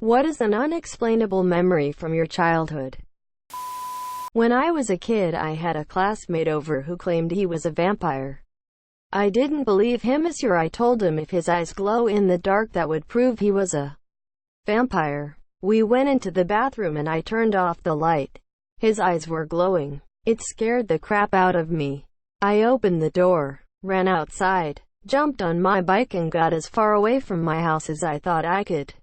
What is an unexplainable memory from your childhood? When I was a kid, I had a classmate over who claimed he was a vampire. I didn't believe him. I told him if his eyes glow in the dark, that would prove he was a vampire. We went into the bathroom and I turned off the light. His eyes were glowing. It scared the crap out of me. I opened the door, ran outside, jumped on my bike and got as far away from my house as I thought I could.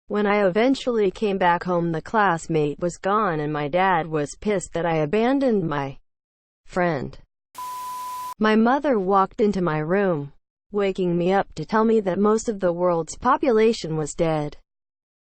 When I eventually came back home, the classmate was gone and my dad was pissed that I abandoned my friend. My mother walked into my room, waking me up to tell me that most of the world's population was dead.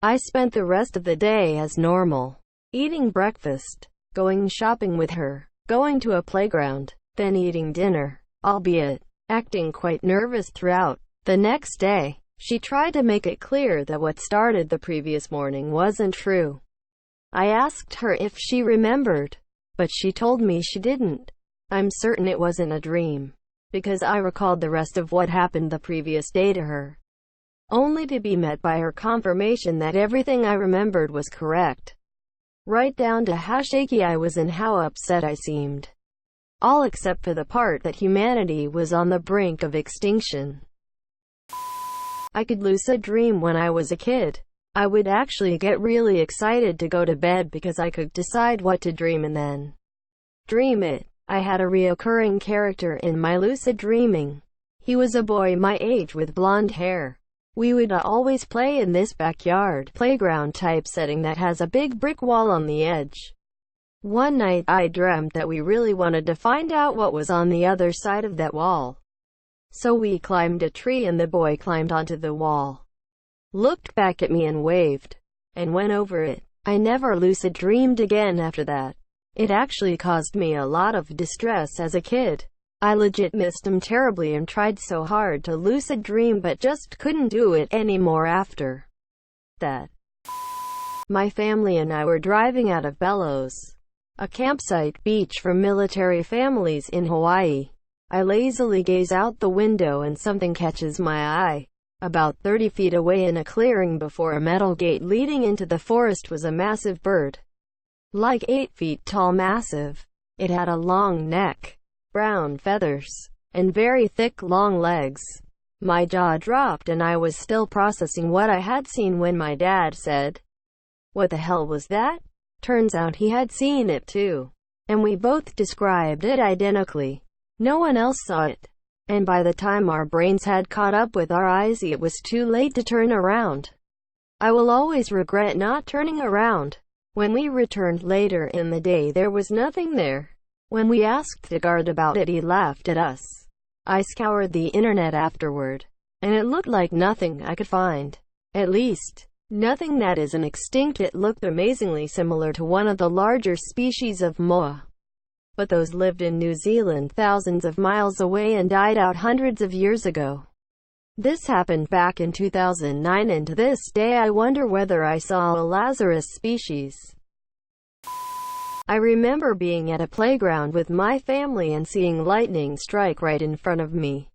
I spent the rest of the day as normal, eating breakfast, going shopping with her, going to a playground, then eating dinner, albeit acting quite nervous throughout. The next day, she tried to make it clear that what started the previous morning wasn't true. I asked her if she remembered, but she told me she didn't. I'm certain it wasn't a dream, because I recalled the rest of what happened the previous day to her, only to be met by her confirmation that everything I remembered was correct, right down to how shaky I was and how upset I seemed. All except for the part that humanity was on the brink of extinction. I could lucid dream when I was a kid. I would actually get really excited to go to bed because I could decide what to dream and then dream it. I had a reoccurring character in my lucid dreaming. He was a boy my age with blonde hair. We would always play in this backyard playground type setting that has a big brick wall on the edge. One night I dreamt that we really wanted to find out what was on the other side of that wall. So we climbed a tree and the boy climbed onto the wall, looked back at me and waved, and went over it. I never lucid dreamed again after that. It actually caused me a lot of distress as a kid. I legit missed him terribly and tried so hard to lucid dream but just couldn't do it anymore after that. My family and I were driving out of Bellows, a campsite beach for military families in Hawaii. I lazily gaze out the window and something catches my eye. About 30 feet away in a clearing before a metal gate leading into the forest was a massive bird. Like 8 feet tall, massive. It had a long neck, brown feathers, and very thick long legs. My jaw dropped and I was still processing what I had seen when my dad said, "What the hell was that?" Turns out he had seen it too, and we both described it identically. No one else saw it, and by the time our brains had caught up with our eyes, it was too late to turn around. I will always regret not turning around. When we returned later in the day, there was nothing there. When we asked the guard about it, he laughed at us. I scoured the internet afterward, and it looked like nothing I could find. At least, nothing that isn't extinct. It looked amazingly similar to one of the larger species of moa, but those lived in New Zealand thousands of miles away and died out hundreds of years ago. This happened back in 2009, and to this day I wonder whether I saw a Lazarus species. I remember being at a playground with my family and seeing lightning strike right in front of me.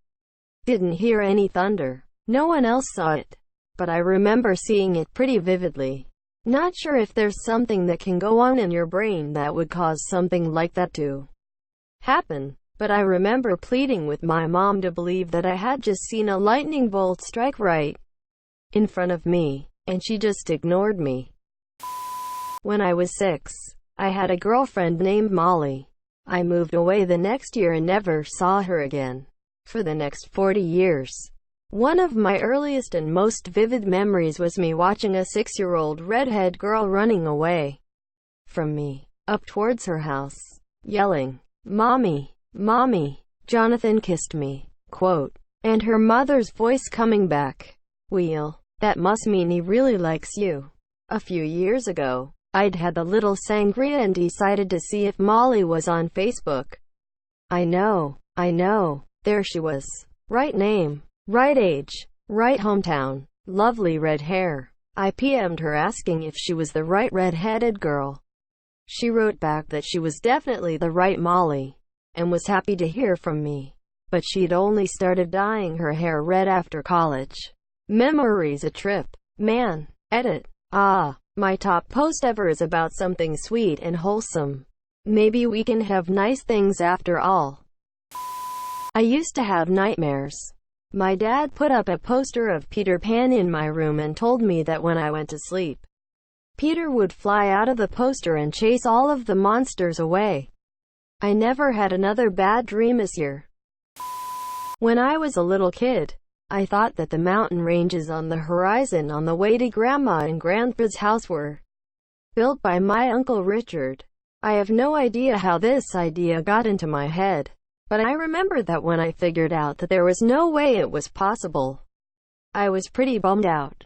Didn't hear any thunder. No one else saw it, but I remember seeing it pretty vividly. Not sure if there's something that can go on in your brain that would cause something like that to happen, but I remember pleading with my mom to believe that I had just seen a lightning bolt strike right in front of me, and she just ignored me. When I was 6, I had a girlfriend named Molly. I moved away the next year and never saw her again for the next 40 years. One of my earliest and most vivid memories was me watching a 6-year-old redhead girl running away from me, up towards her house, yelling, "Mommy, Mommy." Jonathan kissed me, quote, and her mother's voice coming back, "Wheel, that must mean he really likes you." A few years ago, I'd had a little sangria and decided to see if Molly was on Facebook. I know, there she was. Right name, right age, right hometown, lovely red hair. I PM'd her asking if she was the right red-headed girl. She wrote back that she was definitely the right Molly, and was happy to hear from me, but she'd only started dyeing her hair red after college. Memories a trip. Man. Edit. My top post ever is about something sweet and wholesome. Maybe we can have nice things after all. I used to have nightmares. My dad put up a poster of Peter Pan in my room and told me that when I went to sleep, Peter would fly out of the poster and chase all of the monsters away. I never had another bad dream this year. When I was a little kid, I thought that the mountain ranges on the horizon on the way to Grandma and Grandpa's house were built by my Uncle Richard. I have no idea how this idea got into my head, but I remember that when I figured out that there was no way it was possible, I was pretty bummed out.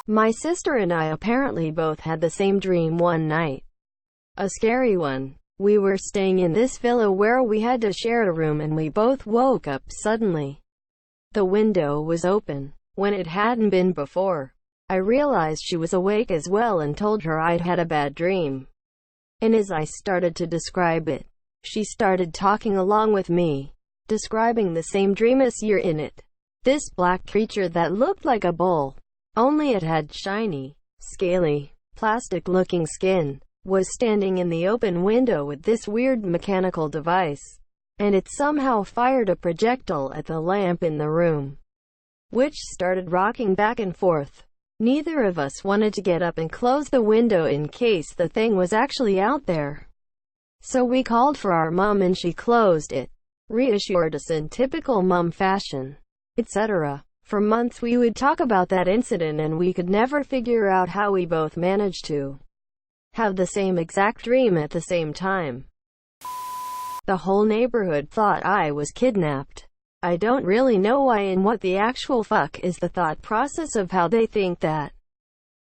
My sister and I apparently both had the same dream one night. A scary one. We were staying in this villa where we had to share a room and we both woke up suddenly. The window was open, when it hadn't been before. I realized she was awake as well and told her I'd had a bad dream. And as I started to describe it, she started talking along with me, describing the same dream as you're in it. This black creature that looked like a bull, only it had shiny, scaly, plastic-looking skin, was standing in the open window with this weird mechanical device, and it somehow fired a projectile at the lamp in the room, which started rocking back and forth. Neither of us wanted to get up and close the window in case the thing was actually out there. So we called for our mom and she closed it, reassured us in typical mom fashion, etc. For months we would talk about that incident and we could never figure out how we both managed to have the same exact dream at the same time. The whole neighborhood thought I was kidnapped. I don't really know why and what the actual fuck is the thought process of how they think that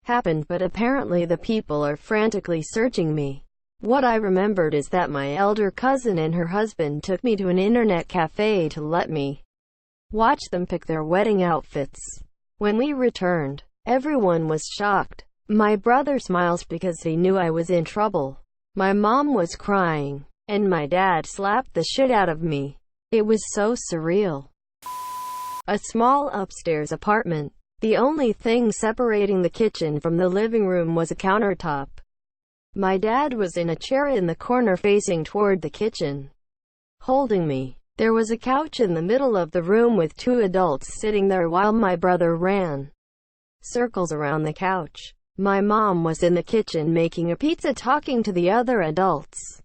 happened, but apparently the people are frantically searching me. What I remembered is that my elder cousin and her husband took me to an internet cafe to let me watch them pick their wedding outfits. When we returned, everyone was shocked. My brother smiles because he knew I was in trouble. My mom was crying, and my dad slapped the shit out of me. It was so surreal. A small upstairs apartment. The only thing separating the kitchen from the living room was a countertop. My dad was in a chair in the corner facing toward the kitchen, holding me. There was a couch in the middle of the room with two adults sitting there while my brother ran circles around the couch. My mom was in the kitchen making a pizza talking to the other adults.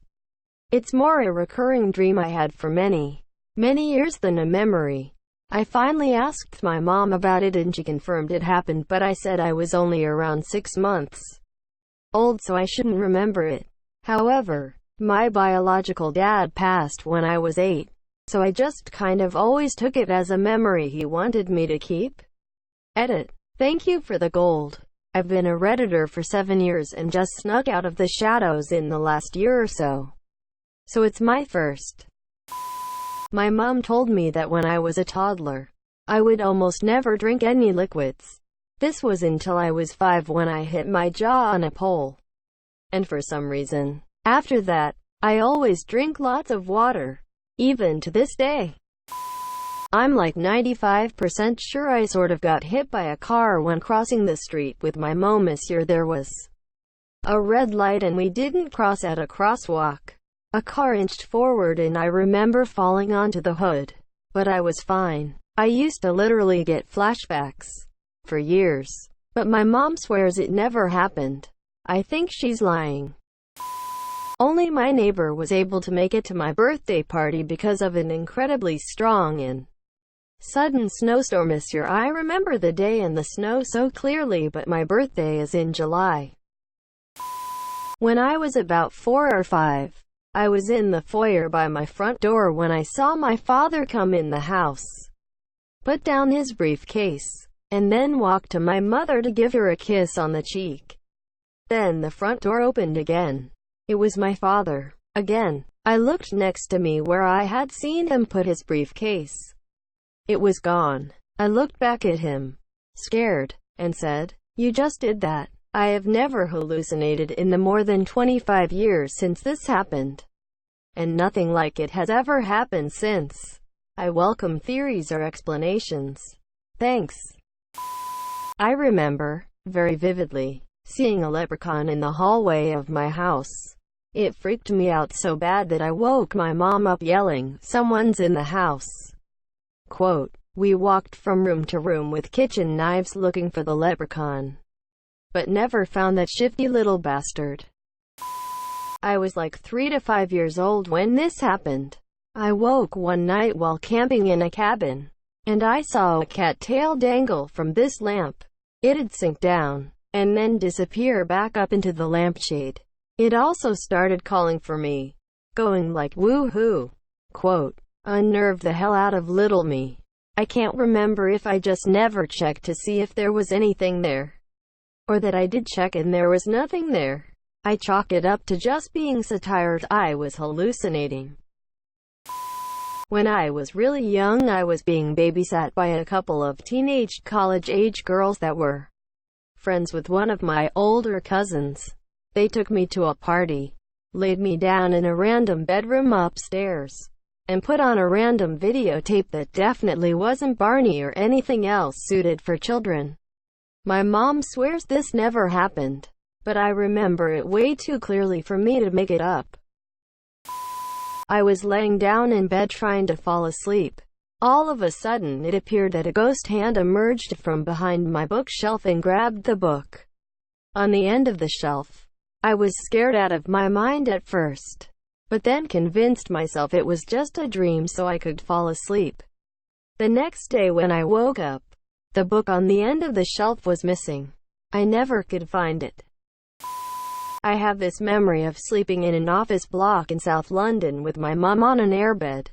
It's more a recurring dream I had for many years than a memory. I finally asked my mom about it and she confirmed it happened, but I said I was only around 6 months old so I shouldn't remember it. However, my biological dad passed when I was 8, so I just kind of always took it as a memory he wanted me to keep. Edit. Thank you for the gold. I've been a Redditor for 7 years and just snuck out of the shadows in the last year or so. So it's my first. My mom told me that when I was a toddler, I would almost never drink any liquids. This was until I was 5 when I hit my jaw on a pole. And for some reason, after that, I always drink lots of water. Even to this day. I'm like 95% sure I sort of got hit by a car when crossing the street with my mom this year. There was a red light and we didn't cross at a crosswalk. A car inched forward and I remember falling onto the hood. But I was fine. I used to literally get flashbacks for years. But my mom swears it never happened. I think she's lying. Only my neighbor was able to make it to my birthday party because of an incredibly strong and sudden snowstorm this year. I remember the day and the snow so clearly, but my birthday is in July. When I was about 4 or 5, I was in the foyer by my front door when I saw my father come in the house, put down his briefcase, and then walk to my mother to give her a kiss on the cheek. Then the front door opened again. It was my father. Again. I looked next to me where I had seen him put his briefcase. It was gone. I looked back at him, scared, and said, "You just did that." I have never hallucinated in the more than 25 years since this happened. And nothing like it has ever happened since. I welcome theories or explanations. Thanks. I remember very vividly, seeing a leprechaun in the hallway of my house. It freaked me out so bad that I woke my mom up yelling, "Someone's in the house." Quote, "We walked from room to room with kitchen knives looking for the leprechaun, but never found that shifty little bastard." I was like 3 to 5 years old when this happened. I woke one night while camping in a cabin, and I saw a cat tail dangle from this lamp. It'd sink down, and then disappear back up into the lampshade. It also started calling for me, going like woo-hoo. Quote, "Unnerved the hell out of little me. I can't remember if I just never checked to see if there was anything there, or that I did check and there was nothing there. I chalk it up to just being so tired I was hallucinating." When I was really young, I was being babysat by a couple of teenage college-age girls that were friends with one of my older cousins. They took me to a party, laid me down in a random bedroom upstairs, and put on a random videotape that definitely wasn't Barney or anything else suited for children. My mom swears this never happened, but I remember it way too clearly for me to make it up. I was laying down in bed trying to fall asleep. All of a sudden, it appeared that a ghost hand emerged from behind my bookshelf and grabbed the book on the end of the shelf. I was scared out of my mind at first, but then convinced myself it was just a dream so I could fall asleep. The next day when I woke up, the book on the end of the shelf was missing. I never could find it. I have this memory of sleeping in an office block in South London with my mom on an airbed.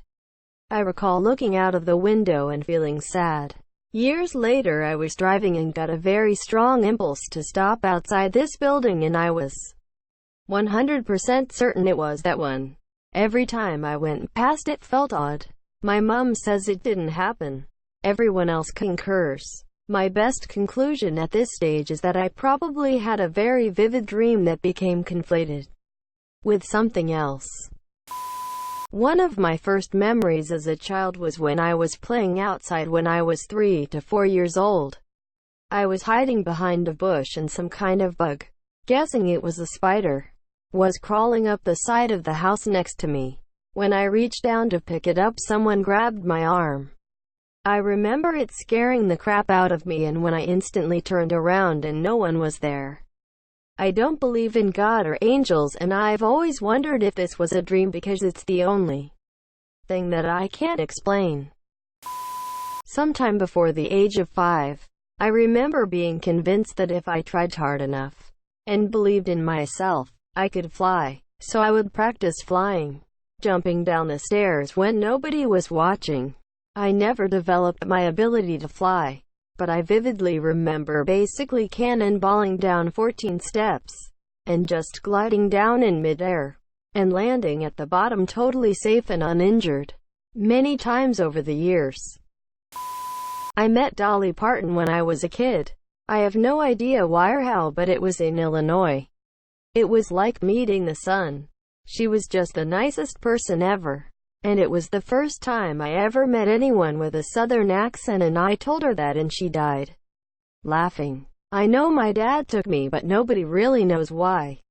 I recall looking out of the window and feeling sad. Years later, I was driving and got a very strong impulse to stop outside this building, and I was 100% certain it was that one. Every time I went past it felt odd. My mom says it didn't happen. Everyone else concurs. My best conclusion at this stage is that I probably had a very vivid dream that became conflated with something else. One of my first memories as a child was when I was playing outside when I was 3 to 4 years old. I was hiding behind a bush and some kind of bug, guessing it was a spider, was crawling up the side of the house next to me. When I reached down to pick it up, someone grabbed my arm. I remember it scaring the crap out of me, and when I instantly turned around and no one was there. I don't believe in God or angels, and I've always wondered if this was a dream because it's the only thing that I can't explain. Sometime before the age of 5, I remember being convinced that if I tried hard enough and believed in myself, I could fly. So I would practice flying, jumping down the stairs when nobody was watching. I never developed my ability to fly, but I vividly remember basically cannonballing down 14 steps, and just gliding down in midair, and landing at the bottom totally safe and uninjured. Many times over the years, I met Dolly Parton when I was a kid. I have no idea why or how, but it was in Illinois. It was like meeting the sun. She was just the nicest person ever. And it was the first time I ever met anyone with a southern accent, and I told her that and she died laughing. I know my dad took me, but nobody really knows why.